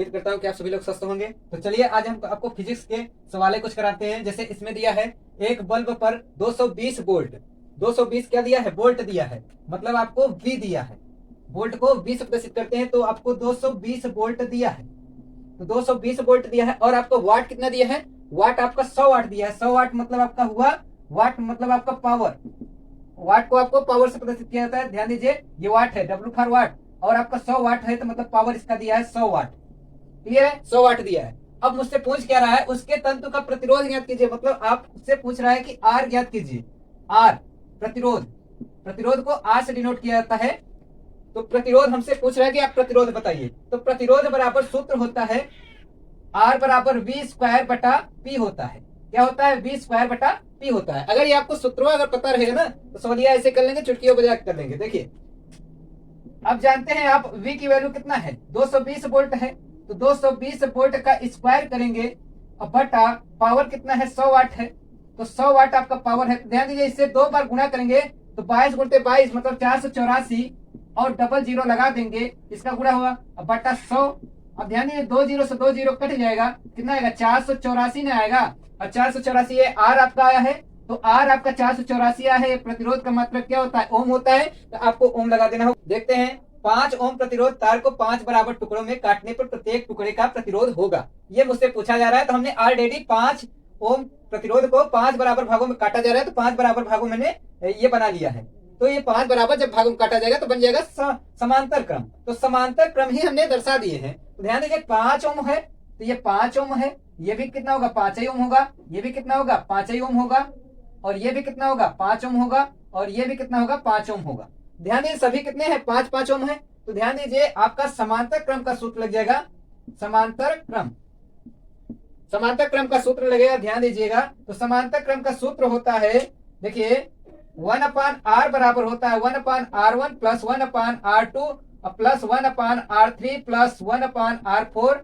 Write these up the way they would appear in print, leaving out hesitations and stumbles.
उम्मीद करता हूँ कि आप सभी लोग स्वस्थ होंगे। तो चलिए आज हम आपको फिजिक्स के सवाल कुछ कराते हैं। जैसे इसमें दिया है एक बल्ब पर 220 वोल्ट, 220 क्या दिया है, वोल्ट दिया है, मतलब आपको V दिया है। वोल्ट को 20 से प्रदर्शित करते हैं तो आपको 220 वोल्ट दिया है। तो 220 वोल्ट दिया है और आपको वाट कितना दिया है, वाट आपका 100 वाट दिया है। 100 वाट मतलब आपका हुआ, वाट मतलब आपका पावर, वाट को आपको पावर से प्रदर्शित किया जाता है। ध्यान दीजिए ये वाट है, W फॉर वाट, और आपका 100 वाट है तो मतलब पावर इसका दिया है 100 वाट। क्लियर है, 100 वाट दिया है। अब मुझसे पूछ क्या रहा है, उसके तंतु का प्रतिरोध ज्ञात कीजिए, मतलब आपसे पूछ रहा है कि R ज्ञात कीजिए। R प्रतिरोध, प्रतिरोध को R से डिनोट किया जाता है। तो प्रतिरोध हमसे पूछ रहा है कि आप प्रतिरोध बताइए। तो प्रतिरोध बराबर सूत्र होता है R बराबर V स्क्वायर बटा P होता है। क्या होता है, V स्क्वायर बटा P होता है। अगर ये आपको सूत्रों अगर पता रहेगा ना तो सवालिया ऐसे कर लेंगे, चुटकियों बजा कर लेंगे। देखिए अब जानते हैं आप V की वैल्यू कितना है, 220 वोल्ट है। तो 220 वोल्ट का स्क्वायर करेंगे और बटा पावर कितना है, 100 वाट है। तो 100 वाट आपका पावर है। ध्यान दीजिए इससे 2 बार गुणा करेंगे तो 22 गुणते 22 मतलब 484 और डबल जीरो लगा देंगे, इसका गुणा हुआ अब बटा 100। अब ध्यान दीजिए 2 जीरो से 2 जीरो कट जाएगा, कितना आएगा, 484 ना आएगा। और 484 ये R आपका आया है, तो R आपका 484 आया है। प्रतिरोध का मतलब क्या होता है, ओम होता है, तो आपको ओम लगा देना होगा। देखते हैं 5 ओम प्रतिरोध तार को 5 बराबर टुकड़ों में काटने पर प्रत्येक टुकड़े का प्रतिरोध होगा। ये मुझसे पूछा जा रहा है। तो हमने ऑलरेडी 5 ओम प्रतिरोध को 5 बराबर भागों में काटा जा रहा है, तो 5 बराबर भागों मैंने ये बना लिया है। तो ये 5 बराबर जब भागों में काटा जाएगा तो बन जाएगा समांतर क्रम। तो समांतर क्रम ही हमने दर्शा दिए हैं। तो ध्यान दीजिए 5 ओम है तो ये 5 ओम है, ये भी कितना होगा, 5 ही ओम होगा, ये भी कितना होगा, 5 ही ओम होगा, और ये भी कितना होगा, 5 ओम होगा, और ये भी कितना होगा, 5 ओम होगा। ध्यान दीजिए सभी कितने हैं, 5-5 ओम है। तो ध्यान दीजिए आपका समांतर क्रम का सूत्र लग जाएगा, समांतर क्रम, समांतर क्रम का सूत्र लगेगा। ध्यान दीजिएगा तो समांतर क्रम का सूत्र होता है, देखिए 1/r बराबर होता है 1/r1 plus 1/r2 plus 1/r3 plus 1/r4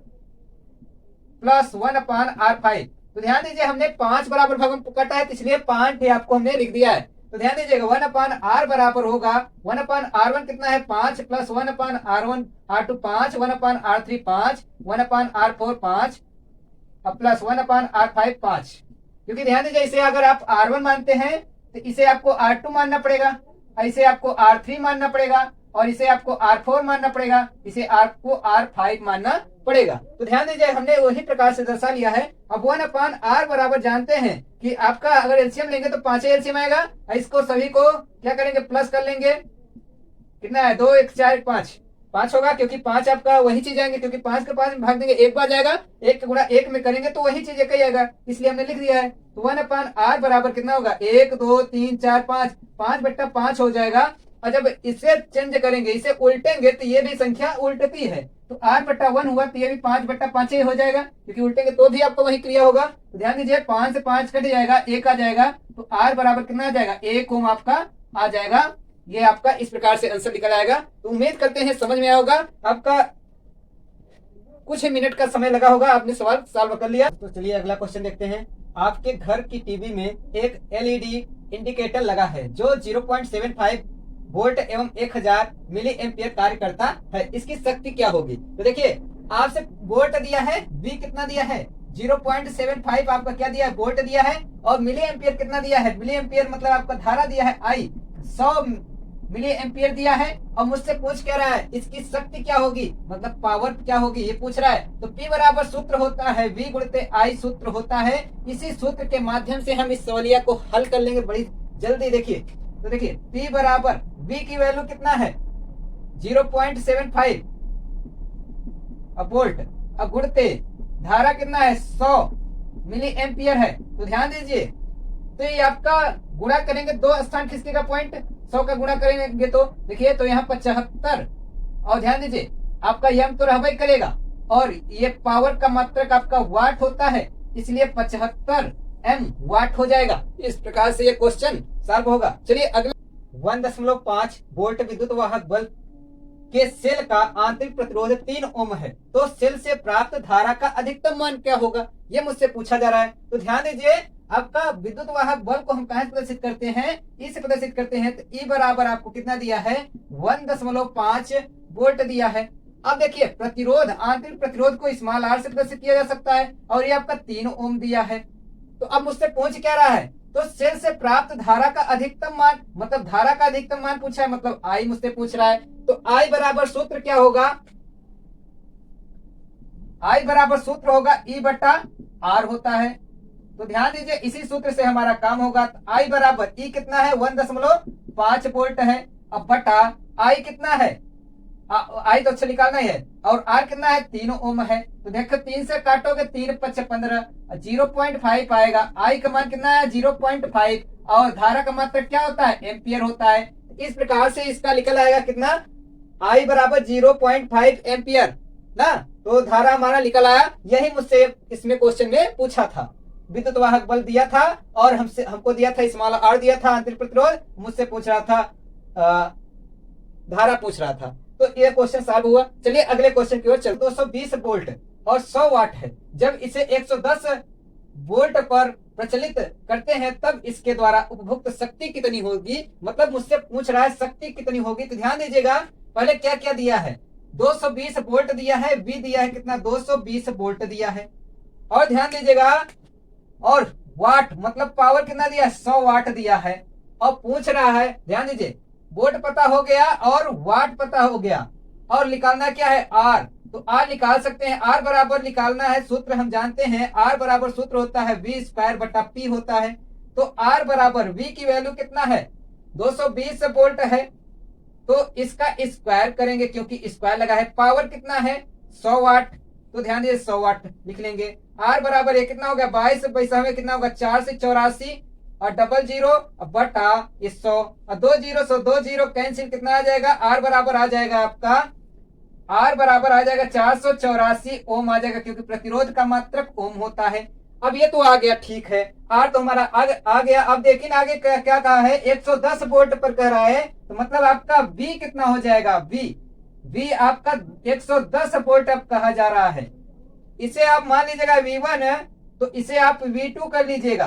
plus 1/r5। तो ध्यान दीजिए हमने 5 बराबर भागों में काटा है, इसलिए 5 आपको हमने लिख दिया है। तो ध्यान दीजिएगा 1/r बराबर होगा 1/r1 कितना है, 5 plus 1/r1r2 5, 1/r3 5, 1/r4 5 plus 1/r5 5। क्योंकि ध्यान दीजिए इसे अगर आप R1 मानते हैं तो इसे आपको R2 मानना पड़ेगा, इसे आपको R3 मानना पड़ेगा, और इसे आपको R4 मानना पड़ेगा, इसे आपको R5 मानना पड़ेगा। तो ध्यान दीजिए हमने वही प्रकार से दर्शा लिया है। अब 1/r बराबर जानते हैं कि आपका अगर एलसीएम लेंगे तो 5 एलसीएम आएगा। इसको सभी को क्या करेंगे, प्लस कर लेंगे, कितना है, 2 1 4 5 5 होगा, क्योंकि 5 आपका वही चीज आएंगे, क्योंकि 5 के 5 में भाग देंगे, एक बार जाएगा, 1 गुणा 1 में करेंगे तो वही चीज एक ही आएगा, इसलिए हमने लिख दिया है। तो 1/r बराबर कितना होगा, 1 2 3 4 5, 5/5 हो जाएगा। और जब इसे चेंज करेंगे, इसे उल्टेंगे तो ये भी संख्या उल्टती है, तो r/1 हुआ तो ये भी 5/5 ही हो जाएगा, क्योंकि उल्टेंगे तो भी आपको वही क्रिया होगा। तो ध्यान दीजिए 5 से 5 कट जाएगा, 1 आ जाएगा, तो r बराबर कितना आ जाएगा, 1 ओम आपका आ जाएगा। ये आपका इस प्रकार से आंसर निकल आएगा। तो उम्मीद करते हैं समझ में आया होगा। आपका कुछ ही मिनट का समय लगा होगा, आपने सवाल सॉल्व कर लिया। तो चलिए अगला क्वेश्चन देखते हैं। आपके घर की टीवी में एक एलईडी इंडिकेटर लगा है जो 0.75 वोल्ट एवं 1000 मिली एम्पियर कार्य करता है, इसकी शक्ति क्या होगी। तो देखिए आपसे वोल्ट दिया है, V कितना दिया है, 0.75 आपका क्या दिया है, वोल्ट दिया है, और मिली एम्पियर कितना दिया है, मिली एम्पियर मतलब आपका धारा दिया है I, 100 मिली एम्पियर दिया है। और मुझसे पूछ क्या रहा है, इसकी शक्ति क्या होगी, मतलब पावर क्या होगी, ये पूछ रहा है। तो P बराबर सूत्र होता है V गुणित I सूत्र होता है। इसी सूत्र के माध्यम से हम इस सवालिया को हल कर लेंगे बड़ी जल्दी। देखिए तो देखिए P बराबर V की वैल्यू कितना है, 0.75 वोल्ट, अब गुणते धारा कितना है, 100 मिली एम्पियर है। तो ध्यान दीजिए तो ये आपका गुणा करेंगे, 2 स्थान खिसकेगा पॉइंट, 100 का गुणा करेंगे तो देखिए तो यहाँ 75, और ध्यान दीजिए आपका यम तो रहबे करेगा, और ये पावर का मात्रक आपका वाट होता है, इसलिए 75 m वाट हो जाएगा। इस प्रकार से ये क्वेश्चन सॉल्व होगा। चलिए अगला 1.5 वोल्ट विद्युत वाहक बल्ब के सेल का आंतरिक प्रतिरोध 3 ओम है, तो सेल से प्राप्त धारा का अधिकतम मान क्या होगा, ये मुझसे पूछा जा रहा है। तो ध्यान दीजिए आपका विद्युत वाहक बल्ब को हम कहां से प्रदर्शित करते हैं, ई से प्रदर्शित करते हैं। तो ई बराबर आपको कितना दिया है, 1.5 वोल्ट दिया है। अब देखिए प्रतिरोध, आंतरिक प्रतिरोध को स्मॉल आर से प्रदर्शित किया जा सकता है और ये आपका 3 ओम दिया है। तो अब मुझसे पूछ क्या रहा है, तो सेल से प्राप्त धारा का अधिकतम मान, मतलब धारा का अधिकतम मान पूछा है, मतलब आई मुझसे पूछ रहा है। तो आई बराबर सूत्र क्या होगा, आई बराबर सूत्र होगा ई बटा आर होता है। तो ध्यान दीजिए इसी सूत्र से हमारा काम होगा। तो आई बराबर ई कितना है 1.5 वोल्ट है, अब बटा आई कितना है, आई तो अच्छा निकालना ही है, और आर कितना है 3 ओम है। तो देखो 3 से काटोगे 3 5 15, 0.5 आएगा। आई का मान कितना है 0.5 और धारा का मात्रक क्या होता है एम्पियर होता है। इस प्रकार से इसका निकल आएगा कितना, आई बराबर 0.5 एम्पियर ना। तो धारा हमारा निकल आया, यही मुझसे इसमें क्वेश्चन में पूछा था। विद्युत वाहक बल दिया था और हमको दिया था स्मॉल आर दिया था आंतरिक प्रतिरोध, मुझसे पूछ रहा था धारा पूछ रहा था। तो ये क्वेश्चन सॉल्व हुआ। चलिए अगले क्वेश्चन की ओर चलते। 220 वोल्ट और 100 वाट है, जब इसे 110 वोल्ट पर प्रचलित करते हैं तब इसके द्वारा उपभोक्त शक्ति कितनी होगी, मतलब मुझसे पूछ रहा है शक्ति कितनी होगी। तो ध्यान दीजिएगा पहले क्या क्या दिया है, 220 वोल्ट दिया है, वी दिया है कितना 220 वोल्ट दिया है, और ध्यान दीजिएगा और वाट मतलब पावर कितना दिया है 100 वाट दिया है। और पूछ रहा है, ध्यान दीजिए वोल्ट पता हो गया और वाट पता हो गया, और निकालना क्या है आर। तो आर निकाल सकते हैं, आर बराबर निकालना है, सूत्र हम जानते हैं, आर बराबर सूत्र होता है वी स्क्वायर बटा पी होता है। तो आर बराबर वी की वैल्यू कितना है 220 वोल्ट है, तो इसका स्क्वायर करेंगे क्योंकि स्क्वायर लगा है। पावर कितना है 100 वाट, तो ध्यान दीजिए 100 वाट लिख लेंगे। आर बराबर ये कितना होगा 22 पैसा में कितना होगा 4 से 84 और 00 बटा 100 और 2 जीरो कैंसिल, कितना आ जाएगा आर बराबर आ जाएगा आपका, आर बराबर आ जाएगा 484 ओम आ जाएगा, क्योंकि प्रतिरोध का मात्रक ओम होता है। अब ये तो आ गया ठीक है, आर तो हमारा आ गया। अब देखिए आगे क्या कहा है 110 वोल्ट पर कह रहा है, तो मतलब आपका वी कितना हो जाएगा, वी आपका 110 वोल्ट अब कहा जा रहा है। इसे आप मान लीजिएगा V1 तो इसे आप V2 कर लीजिएगा।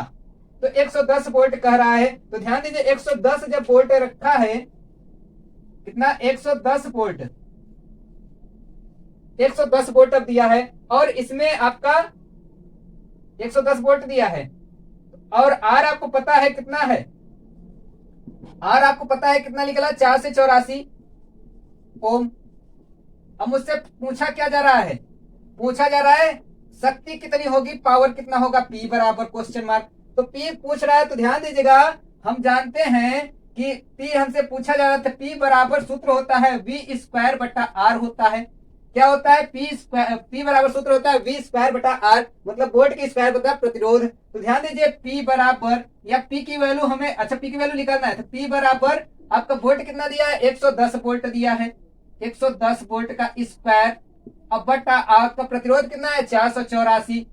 तो 110 वोल्ट कह रहा है, तो ध्यान दीजिए 110 जब वोल्ट रखा है कितना 110 वोल्ट, 110 वोल्ट अब दिया है, और इसमें आपका 110 वोल्ट दिया है, और आर आपको पता है कितना है, आर आपको पता है कितना निकला 4 से 84 ओम। अब मुझसे पूछा क्या जा रहा है, पूछा जा रहा है शक्ति कितनी होगी, पावर कितना होगा, पी बराबर क्वेश्चन मार्क। तो पी पूछ रहा है, तो ध्यान दीजिएगा हम जानते हैं कि पी हमसे पूछा जा रहा था, पी बराबर सूत्र होता है वी स्क्वायर बटा आर होता है। क्या होता है पी बराबर सूत्र होता है वी स्क्वायर बटा आर, मतलब वोल्ट की स्क्वायर बटा प्रतिरोध। तो ध्यान दीजिए पी बराबर, या पी की वैल्यू हमें, अच्छा पी की वैल्यू निकालना है, तो पी बराबर आपका वोल्ट कितना दिया है 110 वोल्ट दिया है, 110 वोल्ट का स्क्वायर, अब बटा आपका प्रतिरोध कितना है 484,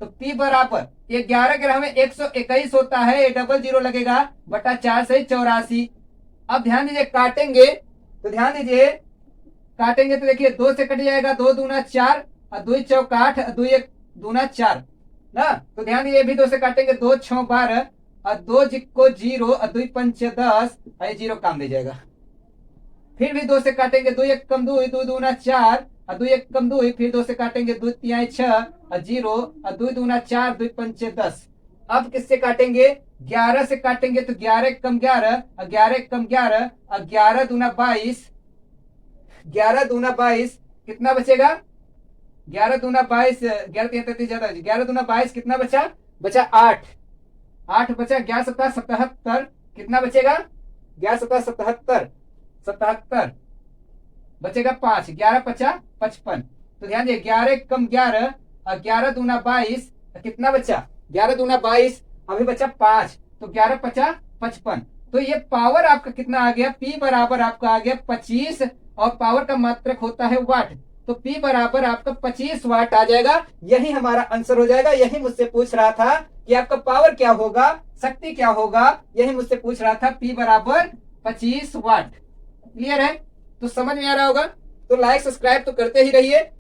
तो P बराबर 11 ग्राम में 121 होता है, ये 00 लगेगा बटा 4 से 84। अब ध्यान दीजिए काटेंगे, तो ध्यान दीजिए काटेंगे तो देखिए 2 से कट जाएगा, 2 दूना 4 और 2 चौक 8 और 2 1 दूना 4 ना। तो ध्यान दीजिए भी 2 से काटेंगे, 2 6 12 और 2 को 0 और 2 5 10 और 0 काम दे जाएगा। फिर भी 2 से काटेंगे, 2 1 कम 2 2 दूना 4 और 2 1 कम 2, फिर 2 से काटेंगे 2 3 6 और 0 और 2 दूना 4 2 5 10। अब किससे काटेंगे 11 से काटेंगे, तो 11 कम 11 और 11 कम 11 और 11 दूना 22, 11 दूना 22 कितना बचेगा 11 दूना 22, 11 33 ज्यादा, 11 दूना 22 कितना बचा 8 बचा, 11 7 77 कितना बचेगा 11 7 77 बचेगा 5, 11 50 55। तो ध्यान दिए 11 कम 11 और 11 दूना 22 कितना बचा 11 दूना 22, अभी बचा 5, तो 11 50 55। तो ये पावर आपका कितना आ गया, P बराबर आपका आ गया 25, और पावर का मात्रक होता है वाट, तो P बराबर आपका 25 वाट आ जाएगा। यही हमारा आंसर हो जाएगा। यही मुझसे पूछ रहा था कि आपका पावर क्या होगा, शक्ति क्या होगा, यही मुझसे पूछ रहा था। P बराबर 25 वाट। क्लियर है, तो समझ में आ रहा होगा। तो लाइक सब्सक्राइब तो करते ही रहिए।